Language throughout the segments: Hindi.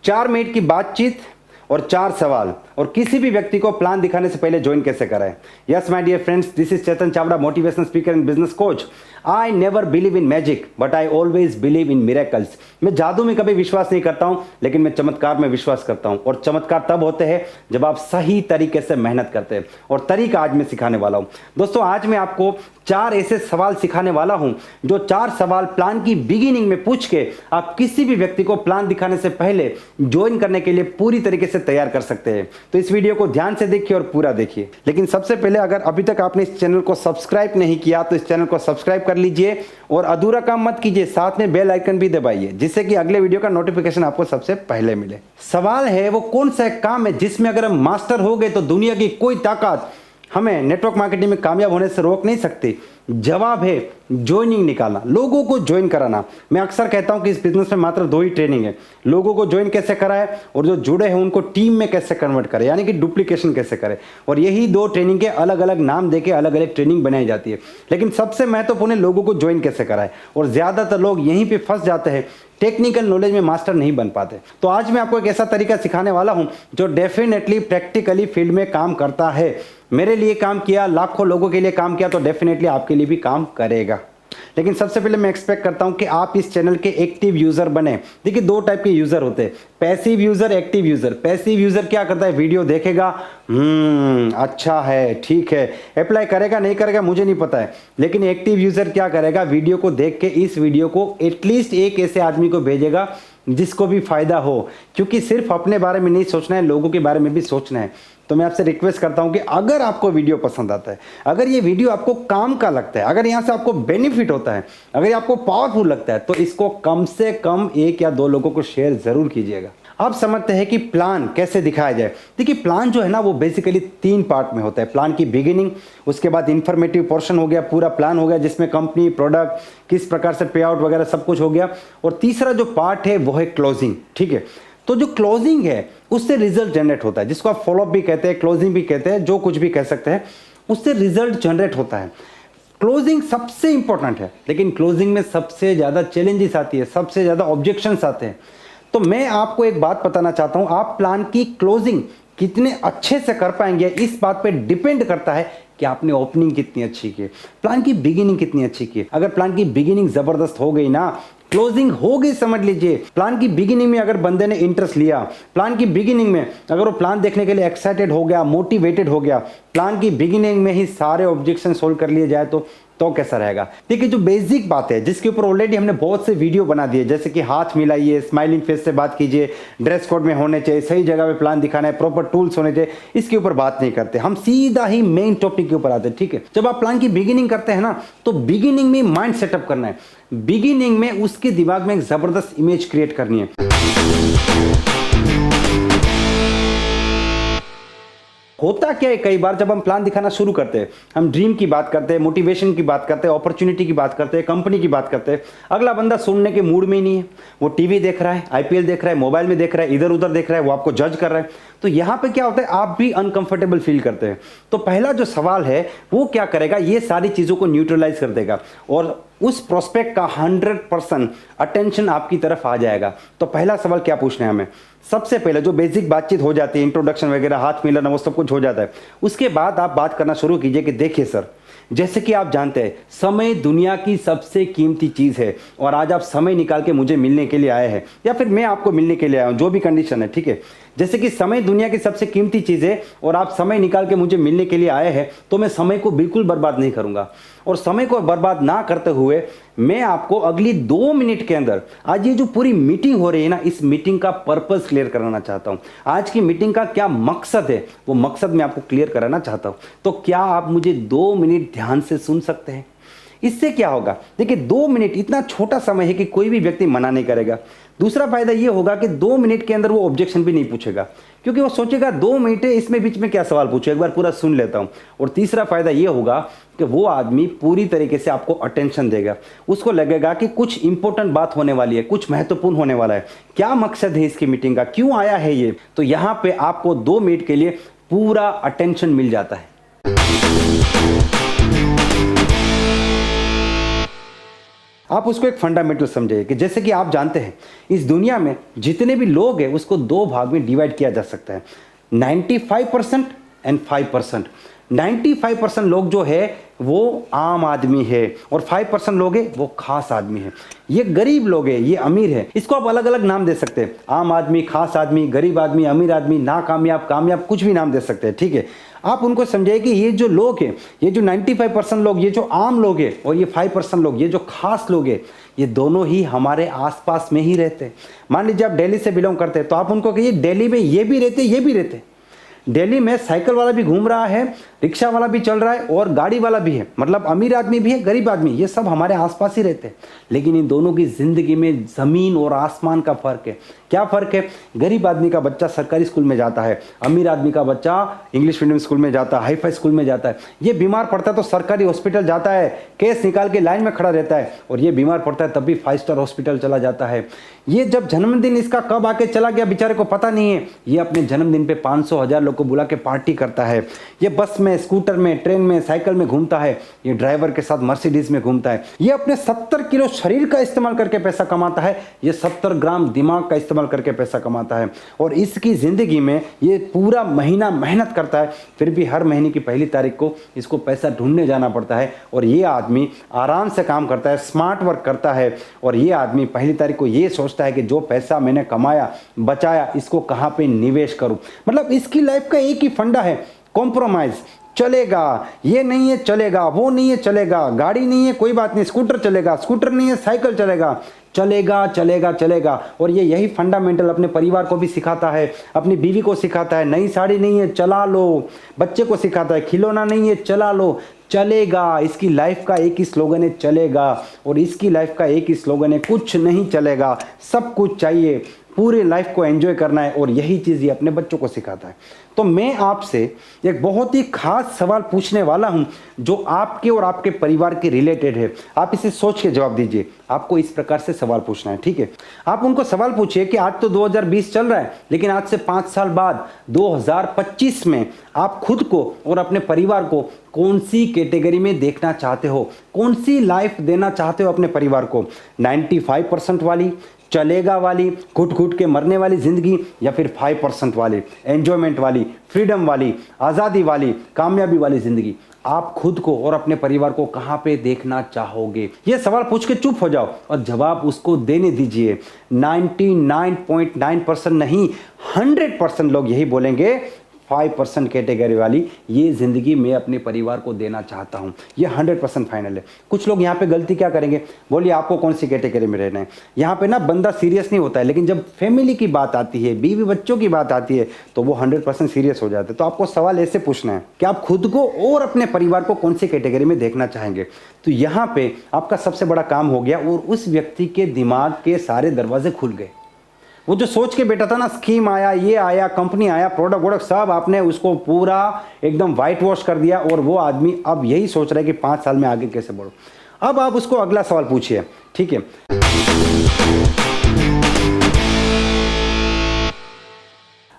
4 मिनट की बातचीत और 4 सवाल और किसी भी व्यक्ति को प्लान दिखाने से पहले ज्वाइन कैसे कराएं। Yes my dear friends, this is Chetan Chavda, motivational speaker and business coach. I never believe in magic but I always believe in miracles. मैं जादू में कभी विश्वास नहीं करता हूं, लेकिन मैं चमत्कार में विश्वास करता हूं। और चमत्कार तब होते हैं जब आप सही तरीके से मेहनत करते हैं, और तरीका आज मैं सिखाने वाला हूं। दोस्तों, आज मैं आपको 4 ऐसे सवाल सिखाने वाला हूं, जो 4 सवाल प्लान की बिगिनिंग में पूछ के आप किसी भी व्यक्ति को प्लान दिखाने से पहले ज्वाइन करने के लिए पूरी तरीके से तैयार कर सकते हैं। तो इस वीडियो को ध्यान से देखिए और पूरा देखिए। लेकिन सबसे पहले, अगर अभी तक आपने इस चैनल को सब्सक्राइब नहीं किया तो इस चैनल को सब्सक्राइब कर लीजिए और अधूरा काम मत कीजिए, साथ में बेल आइकन भी दबाइए, जिससे कि अगले वीडियो का नोटिफिकेशन आपको सबसे पहले मिले। सवाल है, वो कौन सा काम है जिसमें अगर हम मास्टर हो गए तो दुनिया की कोई ताकत हमें नेटवर्क मार्केटिंग में कामयाब होने से रोक नहीं सकती। जवाब है ज्वाइनिंग निकालना, लोगों को ज्वाइन कराना। मैं अक्सर कहता हूं कि इस बिजनेस में मात्र 2 ही ट्रेनिंग है, लोगों को ज्वाइन कैसे कराए और जो जुड़े हैं उनको टीम में कैसे कन्वर्ट करें, यानी कि डुप्लीकेशन कैसे करें। और यही 2 ट्रेनिंग के अलग अलग नाम देके अलग अलग ट्रेनिंग बनाई जाती है। लेकिन सबसे महत्वपूर्ण है लोगों को ज्वाइन कैसे कराए, और ज्यादातर लोग यहीं पे फंस जाते हैं, टेक्निकल नॉलेज में मास्टर नहीं बन पाते। तो आज मैं आपको एक ऐसा तरीका सिखाने वाला हूं जो डेफिनेटली प्रैक्टिकली फील्ड में काम करता है। मेरे लिए काम किया, लाखों लोगों के लिए काम किया, तो डेफिनेटली आपके लिए भी काम करेगा। लेकिन सबसे पहले मैं एक्सपेक्ट करता हूं कि आप इस चैनल के एक्टिव यूजर बने। देखिए, 2 टाइप के यूजर होते हैं, passive user, active user. Passive user क्या करता है, वीडियो देखेगा, अच्छा है, ठीक है, अप्लाई करेगा नहीं करेगा मुझे नहीं पता है। लेकिन एक्टिव यूजर क्या करेगा, वीडियो को देख के इस वीडियो को एटलीस्ट एक ऐसे आदमी को भेजेगा जिसको भी फायदा हो, क्योंकि सिर्फ अपने बारे में नहीं सोचना है, लोगों के बारे में भी सोचना है। तो मैं आपसे रिक्वेस्ट करता हूं कि अगर आपको वीडियो पसंद आता है, अगर ये वीडियो आपको काम का लगता है, अगर यहां से आपको बेनिफिट होता है, अगर ये आपको पावरफुल लगता है, तो इसको कम से कम 1 या 2 लोगों को शेयर जरूर कीजिएगा। अब समझते हैं कि प्लान कैसे दिखाया जाए। देखिए, प्लान जो है ना, वो बेसिकली 3 पार्ट में होता है। प्लान की बिगिनिंग, उसके बाद इंफॉर्मेटिव पोर्शन हो गया, पूरा प्लान हो गया जिसमें कंपनी, प्रोडक्ट, किस प्रकार से पे आउट वगैरह सब कुछ हो गया। और तीसरा जो पार्ट है वो है क्लोजिंग। ठीक है, तो जो क्लोजिंग है उससे रिजल्ट जनरेट होता है, जिसको आप फॉलोअप भी कहते हैं, क्लोजिंग भी कहते हैं, जो कुछ भी कह सकते हैं, उससे रिजल्ट जनरेट होता है। क्लोजिंग सबसे इंपॉर्टेंट है, लेकिन क्लोजिंग में सबसे ज्यादा चैलेंजेस आती है, सबसे ज्यादा ऑब्जेक्शंस आते हैं। तो मैं आपको एक बात बताना चाहता हूं, आप प्लान की क्लोजिंग कितने अच्छे से कर पाएंगे इस बात पे डिपेंड करता है कि आपने ओपनिंग कितनी अच्छी की, प्लान की बिगिनिंग कितनी अच्छी की। अगर प्लान की बिगिनिंग जबरदस्त हो गई ना, क्लोजिंग हो गई, समझ लीजिए। प्लान की बिगिनिंग में अगर बंदे ने इंटरेस्ट लिया, प्लान की बिगिनिंग में अगर वो प्लान देखने के लिए एक्साइटेड हो गया, मोटिवेटेड हो गया, प्लान की बिगिनिंग में ही सारे ऑब्जेक्शन सोल्व कर लिए जाए तो कैसा रहेगा। देखिए, जो बेसिक बात है जिसके ऊपर ऑलरेडी हमने बहुत से वीडियो बना दिए, जैसे कि हाथ मिलाइए, स्माइलिंग फेस से बात कीजिए, ड्रेस कोड में होने चाहिए, सही जगह पे प्लान दिखाना है, प्रॉपर टूल्स होने चाहिए, इसके ऊपर बात नहीं करते, हम सीधा ही मेन टॉपिक के ऊपर आते हैं। ठीक है, जब आप प्लान की बिगिनिंग करते हैं ना, तो बिगिनिंग में माइंड सेटअप करना है, बिगिनिंग में उसके दिमाग में एक जबरदस्त इमेज क्रिएट करनी है। होता क्या है, कई बार जब हम प्लान दिखाना शुरू करते हैं, हम ड्रीम की बात करते हैं, मोटिवेशन की बात करते हैं, अपॉर्चुनिटी की बात करते हैं, कंपनी की बात करते हैं, अगला बंदा सुनने के मूड में ही नहीं है, वो टीवी देख रहा है, आईपीएल देख रहा है, मोबाइल में देख रहा है, इधर उधर देख रहा है, वो आपको जज कर रहा है। तो यहां पे क्या होता है, आप भी अनकंफर्टेबल फील करते हैं। तो पहला जो सवाल है वो क्या करेगा, ये सारी चीजों को न्यूट्रलाइज कर देगा और उस प्रोस्पेक्ट का 100% अटेंशन आपकी तरफ आ जाएगा। तो पहला सवाल क्या पूछना है हमें, सबसे पहले जो बेसिक बातचीत हो जाती है, इंट्रोडक्शन वगैरह, हाथ मिलाना, वो सब कुछ हो जाता है। उसके बाद आप बात करना शुरू कीजिए कि देखिए सर, जैसे कि आप जानते हैं समय दुनिया की सबसे कीमती चीज है, और आज आप समय निकाल के मुझे मिलने के लिए आए हैं, या फिर मैं आपको मिलने के लिए आया हूं, जो भी कंडीशन है। ठीक है, जैसे कि समय दुनिया की सबसे कीमती चीज है और आप समय निकाल के मुझे मिलने के लिए आए हैं, तो मैं समय को बिल्कुल बर्बाद नहीं करूंगा। और समय को बर्बाद ना करते हुए मैं आपको अगली 2 मिनट के अंदर आज ये जो पूरी मीटिंग हो रही है ना, इस मीटिंग का पर्पस क्लियर कराना चाहता हूं। आज की मीटिंग का क्या मकसद है, वो मकसद मैं आपको क्लियर कराना चाहता हूं। तो क्या आप मुझे 2 मिनट ध्यान से सुन सकते हैं? इससे क्या होगा, देखिए 2 मिनट इतना छोटा समय है कि कोई भी व्यक्ति मना नहीं करेगा। दूसरा फायदा ये होगा कि 2 मिनट के अंदर वो ऑब्जेक्शन भी नहीं पूछेगा, क्योंकि वो सोचेगा 2 मिनट है, इसमें बीच में क्या सवाल पूछे, एक बार पूरा सुन लेता हूं। और तीसरा फायदा ये होगा कि वो आदमी पूरी तरीके से आपको अटेंशन देगा, उसको लगेगा कि कुछ इंपॉर्टेंट बात होने वाली है, कुछ महत्वपूर्ण होने वाला है, क्या मकसद है इसकी मीटिंग का, क्यों आया है ये। तो यहां पे आपको 2 मिनट के लिए पूरा अटेंशन मिल जाता है। आप उसको एक फंडामेंटल समझिए कि जैसे कि आप जानते हैं इस दुनिया में जितने भी लोग हैं उसको दो भाग में डिवाइड किया जा सकता है, 95% एंड 5%। 95% लोग जो है वो आम आदमी है और 5% लोग हैं वो खास आदमी है। ये गरीब लोग हैं, ये अमीर है। इसको आप अलग अलग नाम दे सकते हैं, आम आदमी, खास आदमी, गरीब आदमी, अमीर आदमी, नाकामयाब, कामयाब, कुछ भी नाम दे सकते हैं, ठीक है। आप उनको समझिए कि ये जो लोग हैं, ये जो 95% लोग, ये जो आम लोग हैं और ये 5% लोग, ये जो खास लोग हैं, ये दोनों ही हमारे आसपास में ही रहते हैं। मान लीजिए आप दिल्ली से बिलोंग करते हैं तो आप उनको कहिए दिल्ली में ये भी रहते, ये भी रहते। दिल्ली में साइकिल वाला भी घूम रहा है, रिक्शा वाला भी चल रहा है और गाड़ी वाला भी है, मतलब अमीर आदमी भी है, गरीब आदमी, ये सब हमारे आसपास ही रहते हैं। लेकिन इन दोनों की जिंदगी में जमीन और आसमान का फर्क है। क्या फर्क है? गरीब आदमी का बच्चा सरकारी स्कूल में जाता है, अमीर आदमी का बच्चा इंग्लिश मीडियम स्कूल में जाता है, हाई फाई स्कूल में जाता है। ये बीमार पड़ता है तो सरकारी हॉस्पिटल जाता है, केस निकाल के लाइन में खड़ा रहता है, और ये बीमार पड़ता है तब भी 5 स्टार हॉस्पिटल चला जाता है। ये जब जन्मदिन इसका कब आके चला गया बेचारे को पता नहीं है। ये अपने जन्मदिन पे 500,000 लोग को बुला के पार्टी करता है। ये बस में, स्कूटर में, ट्रेन में, साइकिल में घूमता है। ये ड्राइवर के साथ मर्सिडीज में घूमता है। ये अपने 70 किलो शरीर का इस्तेमाल करके पैसा कमाता है। ये 70 ग्राम दिमाग का इस्तेमाल करके पैसा कमाता है। और इसकी जिंदगी में ये पूरा महीना मेहनत करता है, फिर भी हर महीने की पहली तारीख को इसको पैसा ढूंढने जाना पड़ता है। और ये आदमी आराम से काम करता है, स्मार्ट वर्क करता है। और ये आदमी पहली तारीख को ये सोचता है कि जो पैसा मैंने कमाया, बचाया, इसको कहाँ पे निवेश करूं। मतलब इसकी लाइफ का एक ही फंडा है, कॉम्प्रोमाइज। चलेगा, ये नहीं है चलेगा, वो नहीं है चलेगा, गाड़ी नहीं है कोई बात नहीं, स्कूटर चलेगा, स्कूटर नहीं है साइकिल चलेगा, चलेगा चलेगा चलेगा। और ये यही फंडामेंटल अपने परिवार को भी सिखाता है, अपनी बीवी को सिखाता है। नई साड़ी नहीं है, चला लो। बच्चे को सिखाता है, खिलौना नहीं है, चला लो, चलेगा। इसकी लाइफ का एक ही स्लोगन है, चलेगा। और इसकी लाइफ का एक ही स्लोगन है, कुछ नहीं चलेगा, सब कुछ चाहिए, पूरे लाइफ को एंजॉय करना है। और यही चीज़ ये अपने बच्चों को सिखाता है। तो मैं आपसे एक बहुत ही खास सवाल पूछने वाला हूं जो आपके और आपके परिवार के रिलेटेड है। आप इसे सोच के जवाब दीजिए। आपको इस प्रकार से सवाल पूछना है, ठीक है। आप उनको सवाल पूछिए कि आज तो 2020 चल रहा है, लेकिन आज से 5 साल बाद 2025 में आप खुद को और अपने परिवार को कौन सी कैटेगरी में देखना चाहते हो, कौन सी लाइफ देना चाहते हो अपने परिवार को? 95% वाली, चलेगा वाली, घुट घुट के मरने वाली जिंदगी, या फिर 5% वाली, एंजॉयमेंट वाली, फ्रीडम वाली, आज़ादी वाली, कामयाबी वाली जिंदगी? आप खुद को और अपने परिवार को कहाँ पे देखना चाहोगे? ये सवाल पूछ के चुप हो जाओ और जवाब उसको देने दीजिए। 99.9% नहीं, 100% लोग यही बोलेंगे, 5% कैटेगरी वाली ये ज़िंदगी मैं अपने परिवार को देना चाहता हूँ। ये 100% फाइनल है। कुछ लोग यहाँ पे गलती क्या करेंगे, बोलिए आपको कौन सी कैटेगरी में रहना है? यहाँ पे ना बंदा सीरियस नहीं होता है, लेकिन जब फैमिली की बात आती है, बीवी बच्चों की बात आती है, तो वो 100% सीरियस हो जाते हैं। तो आपको सवाल ऐसे पूछना है कि आप खुद को और अपने परिवार को कौन सी कैटेगरी में देखना चाहेंगे। तो यहाँ पे आपका सबसे बड़ा काम हो गया और उस व्यक्ति के दिमाग के सारे दरवाजे खुल गए। वो जो सोच के बैठा था ना, स्कीम आया, ये आया, कंपनी आया, प्रोडक्ट वोडक्ट सब आपने उसको पूरा एकदम वाइट वॉश कर दिया। और वो आदमी अब यही सोच रहा है कि 5 साल में आगे कैसे बढ़ो। अब आप उसको अगला सवाल पूछिए, ठीक है।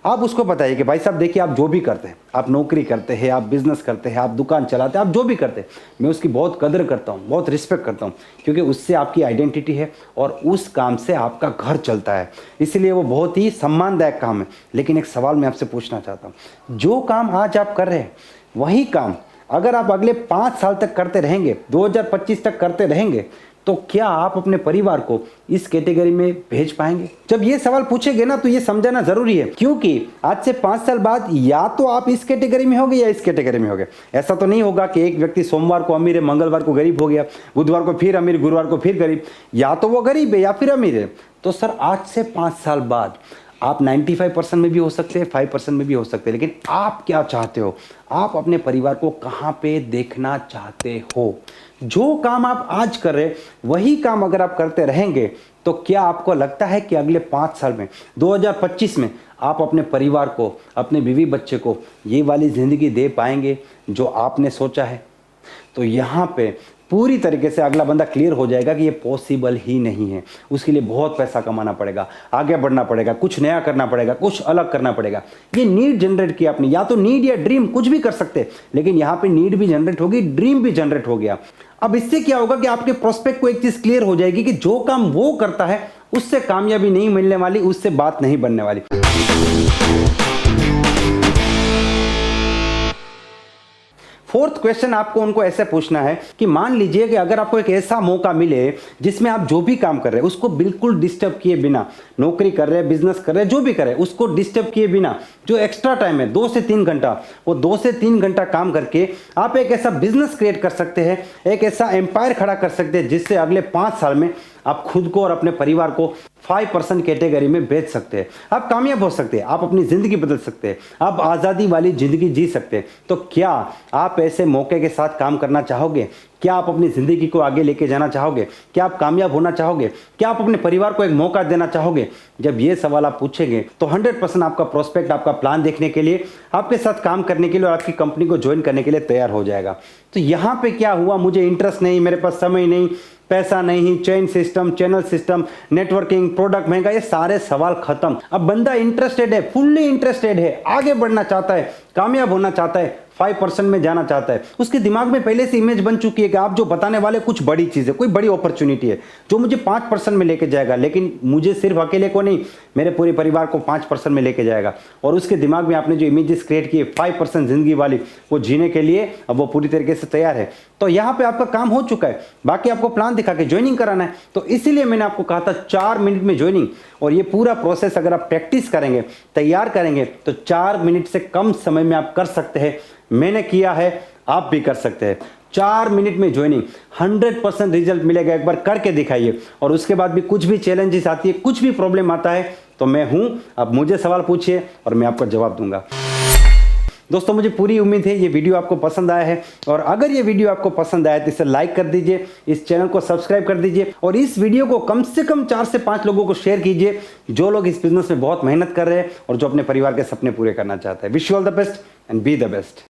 आप उसको बताइए कि भाई साहब देखिए, आप जो भी करते हैं, आप नौकरी करते हैं, आप बिजनेस करते हैं, आप दुकान चलाते हैं, आप जो भी करते हैं, मैं उसकी बहुत कदर करता हूँ, बहुत रिस्पेक्ट करता हूँ, क्योंकि उससे आपकी आइडेंटिटी है और उस काम से आपका घर चलता है, इसलिए वो बहुत ही सम्मानदायक काम है। लेकिन एक सवाल मैं आपसे पूछना चाहता हूँ, जो काम आज आप कर रहे हैं वही काम अगर आप अगले 5 साल तक करते रहेंगे, 2025 तक करते रहेंगे, तो क्या आप अपने परिवार को इस कैटेगरी में भेज पाएंगे? जब ये सवाल पूछेंगे ना, तो ये समझाना जरूरी है, क्योंकि आज से 5 साल बाद या तो आप इस कैटेगरी में होगे या इस कैटेगरी में होगे। ऐसा तो नहीं होगा कि एक व्यक्ति सोमवार को अमीर है, मंगलवार को गरीब हो गया, बुधवार को फिर अमीर, गुरुवार को फिर गरीब। या तो वो गरीब है या फिर अमीर है। तो सर, आज से 5 साल बाद आप 95% में भी हो सकते हैं, 5% में भी हो सकते हैं, लेकिन आप क्या चाहते हो? आप अपने परिवार को कहाँ पे देखना चाहते हो? जो काम आप आज कर रहे हैं वही काम अगर आप करते रहेंगे, तो क्या आपको लगता है कि अगले 5 साल में, 2025 में, आप अपने परिवार को, अपने बीवी बच्चे को ये वाली ज़िंदगी दे पाएंगे जो आपने सोचा है? तो यहाँ पे पूरी तरीके से अगला बंदा क्लियर हो जाएगा कि ये पॉसिबल ही नहीं है। उसके लिए बहुत पैसा कमाना पड़ेगा, आगे बढ़ना पड़ेगा, कुछ नया करना पड़ेगा, कुछ अलग करना पड़ेगा। ये नीड जनरेट किया आपने, या तो नीड या ड्रीम कुछ भी कर सकते, लेकिन यहाँ पे नीड भी जनरेट होगी, ड्रीम भी जनरेट हो गया। अब इससे क्या होगा कि आपके प्रोस्पेक्ट को एक चीज क्लियर हो जाएगी कि जो काम वो करता है उससे कामयाबी नहीं मिलने वाली, उससे बात नहीं बनने वाली। फोर्थ क्वेश्चन आपको उनको ऐसे पूछना है कि मान लीजिए कि अगर आपको एक ऐसा मौका मिले जिसमें आप जो भी काम कर रहे हैं उसको बिल्कुल डिस्टर्ब किए बिना, नौकरी कर रहे हैं, बिजनेस कर रहे हैं, जो भी कर रहे हैं उसको डिस्टर्ब किए बिना, जो एक्स्ट्रा टाइम है 2 से 3 घंटा, वो 2 से 3 घंटा काम करके आप एक ऐसा बिजनेस क्रिएट कर सकते हैं, एक ऐसा एम्पायर खड़ा कर सकते हैं जिससे अगले 5 साल में आप खुद को और अपने परिवार को 5% कैटेगरी में बेच सकते हैं। आप कामयाब हो सकते हैं, आप अपनी जिंदगी बदल सकते हैं, आप आज़ादी वाली जिंदगी जी सकते हैं। तो क्या आप ऐसे मौके के साथ काम करना चाहोगे? क्या आप अपनी जिंदगी को आगे लेके जाना चाहोगे? क्या आप कामयाब होना चाहोगे? क्या आप अपने परिवार को एक मौका देना चाहोगे? जब ये सवाल आप पूछेंगे तो 100% आपका प्रोस्पेक्ट आपका प्लान देखने के लिए, आपके साथ काम करने के लिए और आपकी कंपनी को ज्वाइन करने के लिए तैयार हो जाएगा। तो यहाँ पे क्या हुआ, मुझे इंटरेस्ट नहीं, मेरे पास समय नहीं, पैसा नहीं, chain system, channel system, networking, product महंगा, ये सारे सवाल खत्म। अब बंदा इंटरेस्टेड है, फुल्ली इंटरेस्टेड है, आगे बढ़ना चाहता है, कामयाब होना चाहता है, 5% में जाना चाहता है। उसके दिमाग में पहले से इमेज बन चुकी है कि आप जो बताने वाले कुछ बड़ी चीज है, कोई बड़ी अपॉर्चुनिटी है जो मुझे 5% में लेके जाएगा, लेकिन मुझे सिर्फ अकेले को नहीं, मेरे पूरे परिवार को 5% में लेके जाएगा। और उसके दिमाग में आपने जो इमेजेस क्रिएट किए 5% जिंदगी वाली, वो जीने के लिए अब वो पूरी तरीके से तैयार है। तो यहाँ पे आपका काम हो चुका है, बाकी आपको प्लान दिखा के ज्वाइनिंग कराना है। तो इसीलिए मैंने आपको कहा था 4 मिनट में ज्वाइनिंग, और ये पूरा प्रोसेस अगर आप प्रैक्टिस करेंगे, तैयार करेंगे, तो 4 मिनट से कम समय में आप कर सकते हैं। मैंने किया है, आप भी कर सकते हैं। 4 मिनट में ज्वाइनिंग, 100% रिजल्ट मिलेगा। एक बार करके दिखाइए। और उसके बाद भी कुछ भी चैलेंजेस आती है, कुछ भी प्रॉब्लम आता है, तो मैं हूं, आप मुझे सवाल पूछिए और मैं आपको जवाब दूंगा। दोस्तों, मुझे पूरी उम्मीद है ये वीडियो आपको पसंद आया है, और अगर ये वीडियो आपको पसंद आया तो इसे लाइक कर दीजिए, इस चैनल को सब्सक्राइब कर दीजिए, और इस वीडियो को कम से कम 4 से 5 लोगों को शेयर कीजिए जो लोग इस बिजनेस में बहुत मेहनत कर रहे हैं और जो अपने परिवार के सपने पूरे करना चाहते हैं। Wish you all the best and be the best.